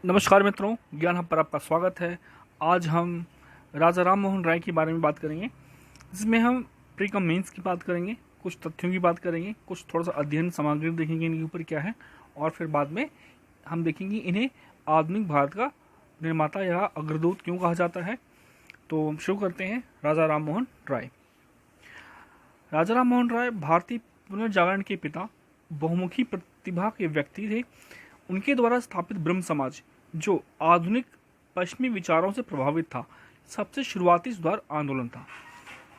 नमस्कार मित्रों, ज्ञान हब पर आपका स्वागत है। आज हम राजा राम मोहन राय के बारे में बात करेंगे, जिसमें हम प्री कम मेंस की बात करेंगे, कुछ तथ्यों की बात करेंगे, कुछ थोड़ा सा अध्ययन सामग्री देखेंगे इनके ऊपर क्या है, और फिर बाद में हम देखेंगे इन्हें आधुनिक भारत का निर्माता या अग्रदूत क्यों कहा जाता है। तो शुरू करते हैं। राजा राम मोहन राय। राजा राम मोहन राय भारतीय पुनर्जागरण के पिता, बहुमुखी प्रतिभा के व्यक्ति थे। उनके द्वारा स्थापित ब्रह्म समाज, जो आधुनिक पश्चिमी विचारों से प्रभावित था, सबसे शुरुआती सुधार आंदोलन था।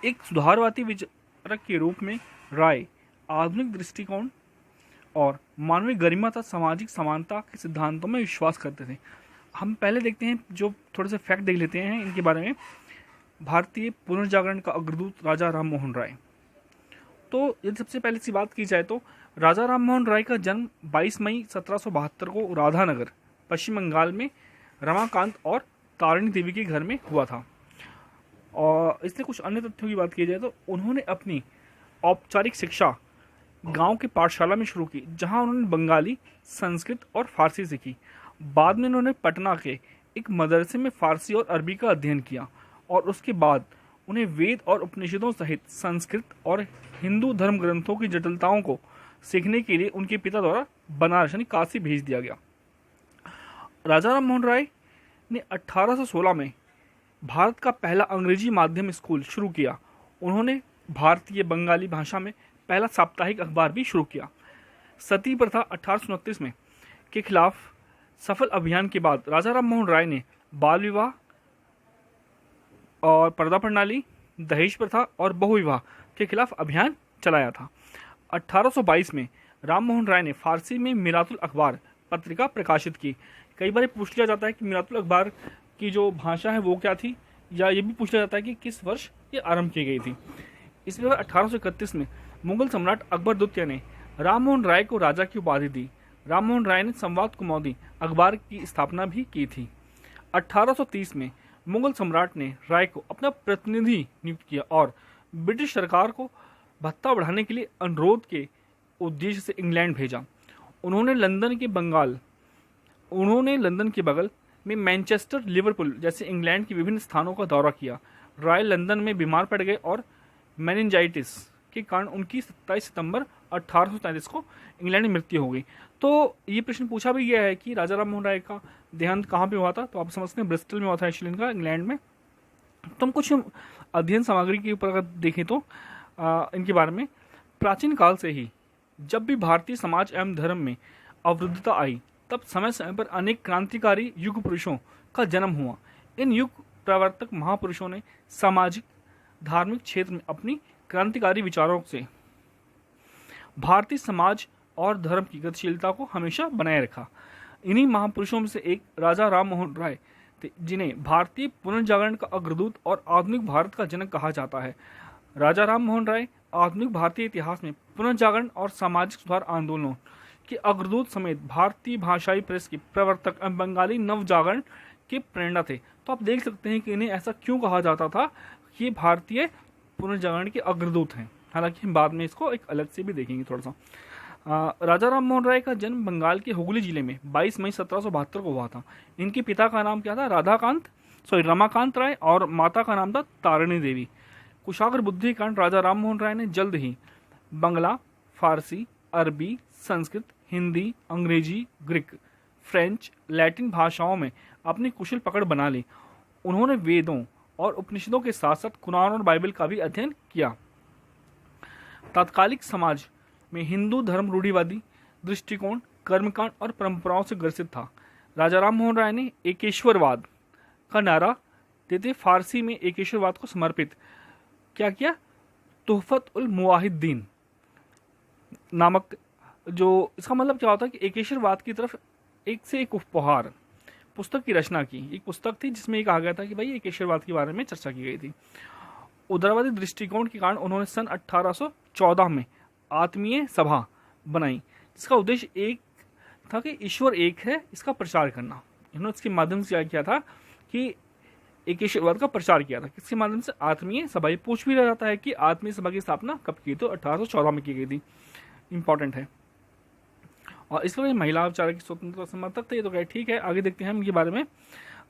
एक सुधारवादी विचारक के रूप में राय आधुनिक दृष्टिकोण और मानवीय गरिमा तथा सामाजिक समानता के सिद्धांतों में विश्वास करते थे। हम पहले देखते हैं, जो थोड़े से फैक्ट देख लेते हैं इनके बारे में। भारतीय पुनर्जागरण का अग्रदूत राजा राम मोहन राय। तो यदि सबसे पहले सी बात की जाए तो राजा राम मोहन राय का जन्म 22 मई 1772 को राधानगर, पश्चिम बंगाल में रमाकांत और तारिणी देवी के घर में हुआ था। और इसलिए कुछ अन्य तथ्यों की बात की जाए तो उन्होंने अपनी औपचारिक शिक्षा गांव के पाठशाला में शुरू की, जहां उन्होंने बंगाली, संस्कृत और फारसी सीखी। बाद में उन्होंने पटना के एक मदरसे में फारसी और अरबी का अध्ययन किया, और उसके बाद उन्हें वेद और उपनिषदों सहित संस्कृत और हिंदू धर्म ग्रंथों की जटिलताओं को सीखने के लिए उनके पिता द्वारा बनारस यानी काशी भेज दिया गया। राजा राम मोहन राय ने 1816 में भारत का पहला अंग्रेजी माध्यम स्कूल शुरू किया। उन्होंने भारतीय बंगाली भाषा में पहला साप्ताहिक अखबार भी शुरू किया। सती प्रथा 1829 में के खिलाफ सफल अभियान के बाद राजा राम मोहन राय ने बाल विवाह और पर्दा प्रणाली, दहेज प्रथा और बहुविवाह के खिलाफ अभियान चलाया था। 1822 में राम मोहन राय ने फारसी में मिरातुल अखबार पत्रिका प्रकाशित की। कई बार पूछ लिया जाता है कि मिरातुल अखबार की जो भाषा है वो क्या थी, या ये भी पूछ लिया जाता है कि किस वर्ष ये आरंभ की गई थी। इस प्रकार 1831 में मुगल सम्राट अकबर द्वितीय ने राम मोहन राय को राजा की उपाधि दी। राम मोहन राय ने संवाद कौमुदी अखबार की स्थापना भी की थी। 1830 में मुगल सम्राट ने राय को अपना प्रतिनिधि नियुक्त किया और ब्रिटिश सरकार को भत्ता बढ़ाने के लिए अनुरोध के उद्देश्य से इंग्लैंड भेजा। उन्होंने लंदन के बगल में मैनचेस्टर, लिवरपूल जैसे इंग्लैंड के विभिन्न स्थानों का दौरा किया। राय लंदन में बीमार पड़ गए और मेनिंजाइटिस के कारण उनकी 27 सितंबर 1837 को इंग्लैंड में मृत्यु हो गई। तो ये प्रश्न पूछा भी गया है कि राजा राम मोहन राय का देहांत कहाँ पे हुआ था, तो आप समझते हैं ब्रिस्टल में हुआ था एक्चुअली इनका, इंग्लैंड में। तो हम कुछ अध्ययन सामग्री के ऊपर अगर देखें तो इनके बारे में, प्राचीन काल से ही जब भी भारतीय समाज एवं धर्म में अवरुद्धता आई, तब समय समय पर अनेक क्रांतिकारी युग पुरुषों का जन्म हुआ। इन युग प्रवर्तक महापुरुषों ने सामाजिक, धार्मिक क्षेत्र में अपनी क्रांतिकारी विचारों से भारतीय समाज और धर्म की गतिशीलता को हमेशा बनाए रखा। इन्हीं महापुरुषों में से एक राजा राम मोहन राय थे, जिन्हें भारतीय पुनर्जागरण का अग्रदूत और आधुनिक भारत का जनक कहा जाता है। राजा राम मोहन राय आधुनिक भारतीय इतिहास में पुनर्जागरण और सामाजिक सुधार आंदोलनों के अग्रदूत समेत भारतीय भाषाई प्रेस के प्रवर्तक एवं बंगाली नवजागरण के प्रेरणा थे। तो आप देख सकते हैं कि इन्हें ऐसा क्यों कहा जाता था कि ये भारतीय पुनर्जागरण के अग्रदूत हैं। हालांकि हम बाद में इसको एक अलग से भी देखेंगे थोड़ा सा। राजा राम मोहन राय का जन्म बंगाल के हुगली जिले में 22 मई 1772 को हुआ था। इनके पिता का नाम क्या था? रमाकांत राय, और माता का नाम था तारिणी देवी। कुशाग्र बुद्धि के कारण राजा राम मोहन राय ने जल्द ही बंगला, फारसी, अरबी, संस्कृत, हिंदी, अंग्रेजी, ग्रीक, फ्रेंच, लैटिन भाषाओं में अपनी कुशल पकड़ बना ली। उन्होंने वेदों और उपनिषदों के साथ साथ कुरान और बाइबल का भी अध्ययन किया। तात्कालिक समाज में हिंदू धर्म रूढ़िवादी दृष्टिकोण, कर्मकांड और परंपराओं से ग्रसित था। राजा राम मोहन राय ने एकेश्वरवाद का नारा देते फारसी में एकेश्वरवाद को समर्पित क्या किया? तोहफत उल मुवाहिद्दीन नामक, जो इसका मतलब क्या होता है कि एकेश्वरवाद की तरफ एक से एक उपहार पुस्तक की रचना की। एक पुस्तक थी जिसमें ये कहा गया था कि भाई एकेश्वरवाद के बारे में चर्चा की गई थी। उदारवादी दृष्टिकोण के कारण उन्होंने सन 1814 में आत्मीय सभा बनाई, जिसका उद्देश्य एक था कि ईश्वर एक है, इसका प्रचार करना। इन्होंने इसके माध्यम से क्या किया था कि एकेश्वरवाद का प्रचार किया था। किसके माध्यम से? आत्मीय सभा। ये पूछ भी रहा जाता है कि आत्मीय सभा की स्थापना कब की? तो 1814 में की गई थी। इंपॉर्टेंट है। और इस प्रकार महिला विचारक की स्वतंत्रता समर्थक थे। तो क्या ठीक है, आगे देखते हैं हम इनके बारे में।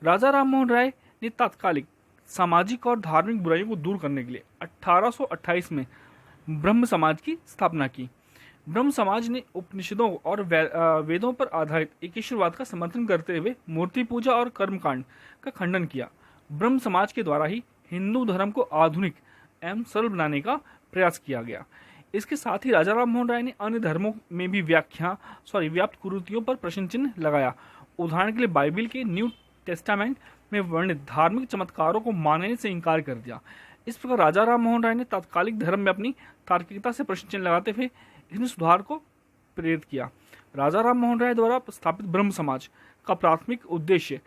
राजा राम मोहन राय ने तात्कालिक सामाजिक और धार्मिक बुराइयों को दूर करने के लिए 1828 में ब्रह्म समाज की स्थापना की। ब्रह्म समाज ने उपनिषदों और वेदों पर आधारित एकेश्वरवाद का समर्थन करते हुए मूर्ति पूजा और कर्मकांड का खंडन किया। ब्रह्म समाज के द्वारा ही हिंदू धर्म को आधुनिक एवं सरल बनाने का प्रयास किया गया। इसके साथ ही राजा राम मोहन राय ने अन्य धर्मों में भी व्याप्त कुरीतियों पर प्रश्न चिन्ह लगाया। उदाहरण के लिए बाइबिल के न्यू टेस्टामेंट में वर्णित धार्मिक चमत्कारों को मानने से इनकार कर दिया। इस प्रकार राजा राम मोहन राय ने तात्कालिक धर्म में अपनी तार्किकता से प्रश्न चिन्ह लगाते हुए इसमें सुधार को प्रेरित किया। राजा राम मोहन राय द्वारा स्थापित ब्रह्म समाज का प्राथमिक उद्देश्य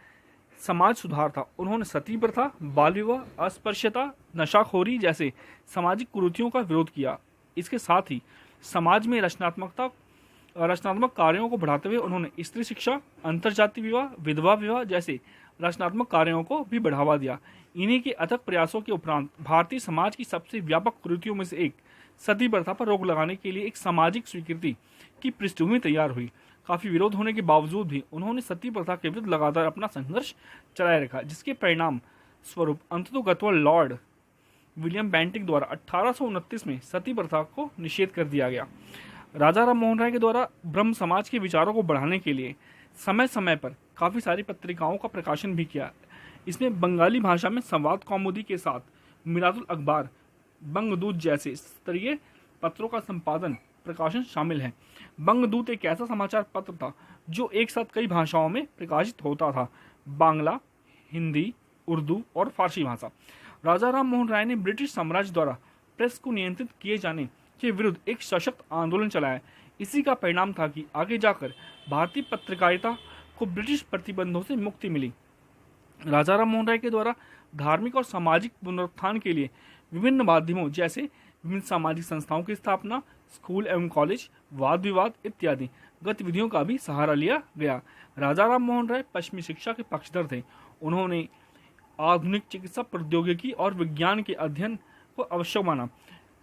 समाज सुधार था। उन्होंने सती प्रथा, बाल विवाह, अस्पृश्यता, नशाखोरी जैसे सामाजिक कुरीतियों का विरोध किया। इसके साथ ही समाज में रचनात्मक कार्यों को बढ़ाते हुए उन्होंने स्त्री शिक्षा, अंतरजातीय विवाह, विधवा विवाह जैसे रचनात्मक कार्यों को भी बढ़ावा दिया। इन्हीं के अथक प्रयासों के उपरांत भारतीय समाज की सबसे व्यापक कुरीतियों में से एक सती प्रथा पर रोक लगाने के लिए एक सामाजिक स्वीकृति की पृष्ठभूमि तैयार हुई। काफी विरोध होने के बावजूद भी उन्होंने सती प्रथा के विरुद्ध लगातार अपना संघर्ष चलाए रखा, जिसके परिणाम स्वरूप अंततोगत्वा लॉर्ड विलियम बेंटिक द्वारा 1829 में सती प्रथा को निषेध कर दिया गया। राजा राम मोहन राय के द्वारा ब्रह्म समाज के विचारों को बढ़ाने के लिए समय समय पर काफी सारी पत्रिकाओं का प्रकाशन भी किया। इसमें बंगाली भाषा में संवाद कौमुदी के साथ मिरातुल अखबार, बंगदूत जैसे स्तरीय पत्रों का संपादन प्रकाशन शामिल है। बंगदूत एक ऐसा समाचार पत्र था जो एक साथ कई भाषाओं में प्रकाशित होता था, बांग्ला, हिंदी, उर्दू और फारसी भाषा। राजा राम मोहन राय ने ब्रिटिश साम्राज्य द्वारा प्रेस को नियंत्रित किए जाने के विरुद्ध एक सशक्त आंदोलन चलाया। इसी का परिणाम था कि आगे जाकर भारतीय पत्रकारिता को ब्रिटिश प्रतिबंधों से मुक्ति मिली। राजा राम मोहन राय के द्वारा धार्मिक और सामाजिक पुनरुत्थान के लिए विभिन्न माध्यमों जैसे विभिन्न सामाजिक संस्थाओं की स्थापना, स्कूल एवं कॉलेज, वाद विवाद इत्यादि गतिविधियों का भी सहारा लिया गया। राजा राम मोहन राय पश्चिमी शिक्षा के पक्षधर थे। उन्होंने आधुनिक चिकित्सा प्रौद्योगिकी और विज्ञान के अध्ययन को आवश्यक माना।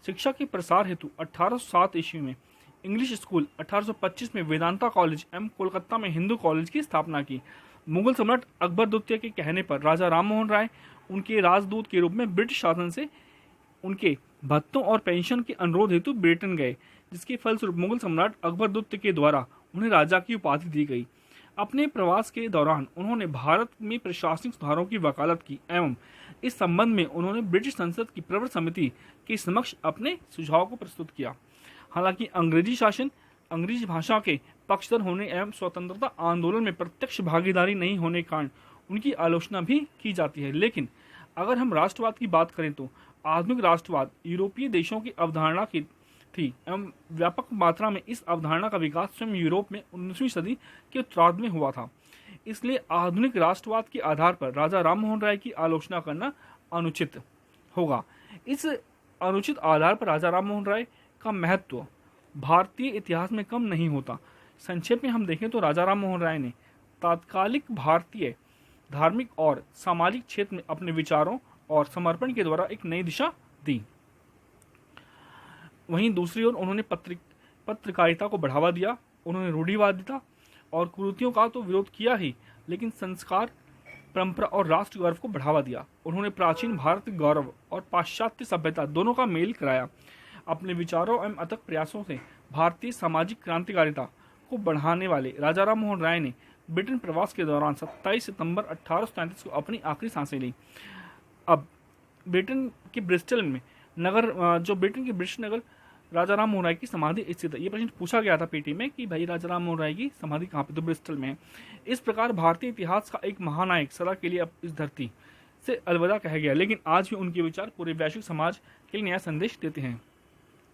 शिक्षा के प्रसार हेतु 1807 ईस्वी में इंग्लिश स्कूल, 1825 में वेदांता कॉलेज एवं कोलकाता में हिंदू कॉलेज की स्थापना की। मुगल सम्राट अकबर द्वितीय के कहने पर राजा राम मोहन राय उनके राजदूत के रूप में ब्रिटिश शासन से उनके भत्तों और पेंशन के अनुरोध हेतु ब्रिटेन गए, जिसके फलस्वरूप मुगल सम्राट अकबर द्वितीय के द्वारा उन्हें राजा की उपाधि दी गई। अपने प्रवास के दौरान उन्होंने भारत में प्रशासनिक सुधारों की वकालत की एवं इस संबंध में उन्होंने ब्रिटिश संसद की प्रवर समिति के समक्ष अपने सुझाव को प्रस्तुत किया। हालांकि अंग्रेजी शासन, अंग्रेजी भाषा के पक्षधर होने एवं स्वतंत्रता आंदोलन में प्रत्यक्ष भागीदारी नहीं होने के कारण उनकी आलोचना भी की जाती है। लेकिन अगर हम राष्ट्रवाद की बात करें तो आधुनिक राष्ट्रवाद यूरोपीय देशों की अवधारणा की थी एवं व्यापक मात्रा में इस अवधारणा का विकास स्वयं यूरोप में 19वीं सदी के उत्तरार्ध में हुआ था। इसलिए आधुनिक राष्ट्रवाद के आधार पर राजा राम मोहन राय की आलोचना करना अनुचित होगा। इस अनुचित आधार पर राजा राम मोहन राय का महत्व भारतीय इतिहास में कम नहीं होता। संक्षेप में हम देखें तो राजा राम मोहन राय ने तात्कालिक भारतीय धार्मिक और सामाजिक क्षेत्र में अपने विचारों और समर्पण के द्वारा एक नई दिशा दी। वहीं दूसरी ओर उन्होंने पत्रकारिता को बढ़ावा दिया। उन्होंने रूढ़िवादिता और कुरीतियों का तो विरोध किया ही, लेकिन संस्कार, परंपरा और राष्ट्र गौरव को बढ़ावा दिया। उन्होंने प्राचीन भारत के गौरव और पाश्चात्य सभ्यता दोनों का मेल कराया। अपने विचारों एवं अथक प्रयासों से भारतीय सामाजिक क्रांतिकारिता को बढ़ाने वाले राजा राम मोहन राय ने ब्रिटेन प्रवास के दौरान 27 सितंबर 1833 को अपनी आखिरी सांसें ली। अब ब्रिटेन के ब्रिस्टल में ब्रिटेन के ब्रिटिश नगर राजा राम मोहन राय की समाधि स्थित है। ये प्रश्न पूछा गया था पीटी में कि भाई राजा राम मोहन राय की समाधि कहाँ पे, तो ब्रिस्टल में है। इस प्रकार भारतीय इतिहास का एक महानायक सदा के लिए अब इस धरती से अलविदा कह गया, लेकिन आज भी उनके विचार पूरे वैश्विक समाज के लिए नया संदेश देते हैं।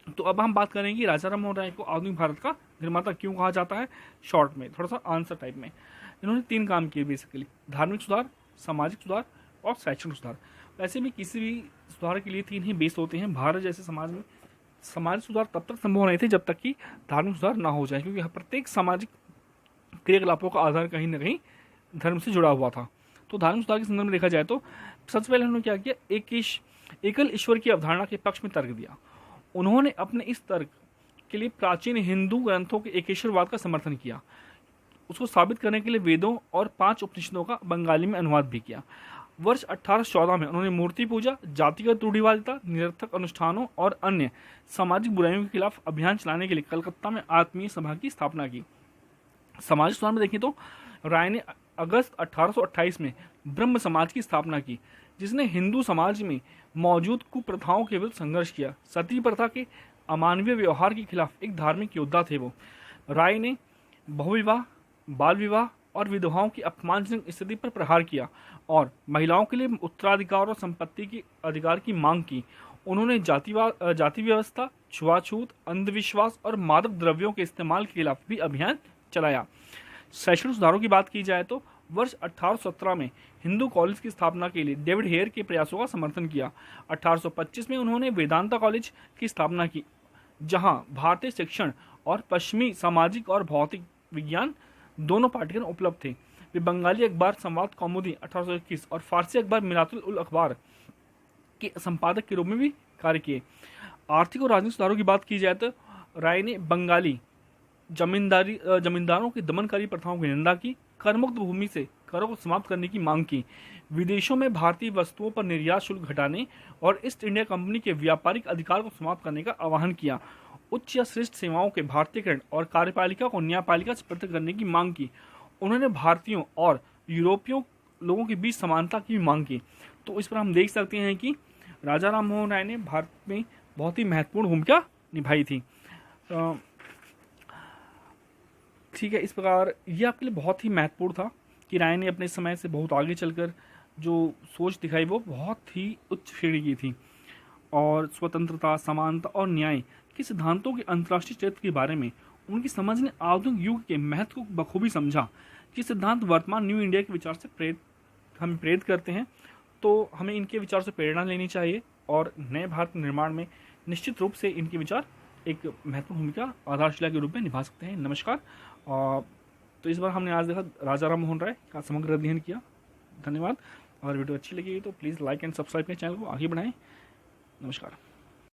तो अब हम बात करेंगे राजा राम मोहन राय को आधुनिक भारत का निर्माता क्यों कहा जाता है। शॉर्ट में, थोड़ा सा आंसर टाइप में। इन्होंने 3 काम किए बेसिकली: धार्मिक सुधार, सामाजिक सुधार और शैक्षणिक सुधार। वैसे भी किसी भी सुधार के लिए 3 ही बेस होते हैं। भारत जैसे समाज में सामाजिक सुधार तब तक संभव नहीं थे जब तक कि धार्मिक सुधार ना हो जाए, क्योंकि प्रत्येक सामाजिक क्रियाकलापों का आधार कहीं ना कहीं धर्म से जुड़ा हुआ था। तो धार्मिक सुधार के संदर्भ में देखा जाए तो सबसे पहले उन्होंने क्या किया, एकल ईश्वर की अवधारणा के पक्ष में तर्क दिया। उन्होंने अपने इस तर्क के लिए प्राचीन हिंदू ग्रंथों के एकेश्वरवाद का समर्थन किया। उसको साबित करने के लिए वेदों और 5 उपनिषदों का बंगाली में अनुवाद भी किया। वर्ष 1814 में उन्होंने मूर्ति पूजा, जातिगत रूढ़िवादिता, निरर्थक अनुष्ठानों और अन्य सामाजिक बुराइयों के खिलाफ अभियान चलाने के लिए कलकत्ता में आत्मीय सभा की स्थापना की। समाज सुधार में देखें तो राय ने अगस्त 1828 में ब्रह्म समाज की स्थापना की, जिसने हिंदू समाज में मौजूद कुप्रथाओं के विरुद्ध संघर्ष किया। सती प्रथा के अमानवीय व्यवहार के खिलाफ एक धार्मिक योद्धा थे वो। राय ने बहुविवाह, बाल विवाह और विधवाओं की अपमानजनक स्थिति पर प्रहार किया और महिलाओं के लिए उत्तराधिकार और संपत्ति के अधिकार की मांग की। उन्होंने जाति व्यवस्था, छुआछूत, अंधविश्वास और मादक द्रव्यों के इस्तेमाल के खिलाफ भी अभियान चलाया। शैक्षणिक सुधारों की बात की जाए तो वर्ष 1817 में हिंदू कॉलेज की स्थापना के लिए डेविड हेयर के प्रयासों का समर्थन किया। 1825 में उन्होंने वेदांता कॉलेज की स्थापना की, जहां भारतीय शिक्षण और पश्चिमी सामाजिक और भौतिक विज्ञान दोनों पाठ्यक्रम उपलब्ध थे। वे बंगाली अखबार संवाद कौमुदी 1821 और फारसी अखबार मिनातुल उल अखबार के संपादक के रूप में भी कार्य किए। आर्थिक और राजनीतिक सुधारों की बात की जाए तो राय ने बंगाली जमींदारों की दमनकारी प्रथाओं की निंदा की, करमुक्त भूमि से करों को समाप्त करने की मांग की, विदेशों में भारतीय वस्तुओं पर निर्यात शुल्क घटाने और ईस्ट इंडिया कंपनी के व्यापारिक अधिकार को समाप्त करने का आह्वान किया, उच्च या श्रेष्ठ सेवाओं के भारतीयकरण और कार्यपालिका को न्यायपालिका से पृथक करने की मांग की। उन्होंने भारतीयों और यूरोपियों लोगों के बीच समानता की मांग की। तो इस पर हम देख सकते हैं कि राजा राम मोहन राय ने भारत में बहुत ही महत्वपूर्ण भूमिका निभाई थी। ठीक है, इस प्रकार यह आपके लिए बहुत ही महत्वपूर्ण था कि राय ने अपने समय से बहुत आगे चलकर जो सोच दिखाई वो बहुत ही उच्च श्रेणी की थी और स्वतंत्रता, समानता और न्याय के सिद्धांतों के अंतर्राष्ट्रीय चरित्र के बारे में उनकी समझ ने आधुनिक युग के महत्व को बखूबी समझा। ये सिद्धांत वर्तमान न्यू इंडिया के विचार से हमें प्रेरित करते हैं, तो हमें इनके विचार से प्रेरणा लेनी चाहिए और नए भारत निर्माण में निश्चित रूप से इनके विचार एक महत्वपूर्ण भूमिका आधारशिला के रूप में निभा सकते हैं। नमस्कार। तो इस बार हमने आज देखा राजा राम मोहन राय का समग्र अध्ययन किया। धन्यवाद। अगर वीडियो अच्छी लगी तो प्लीज़ लाइक एंड सब्सक्राइब करें, चैनल को आगे बढ़ाएं। नमस्कार।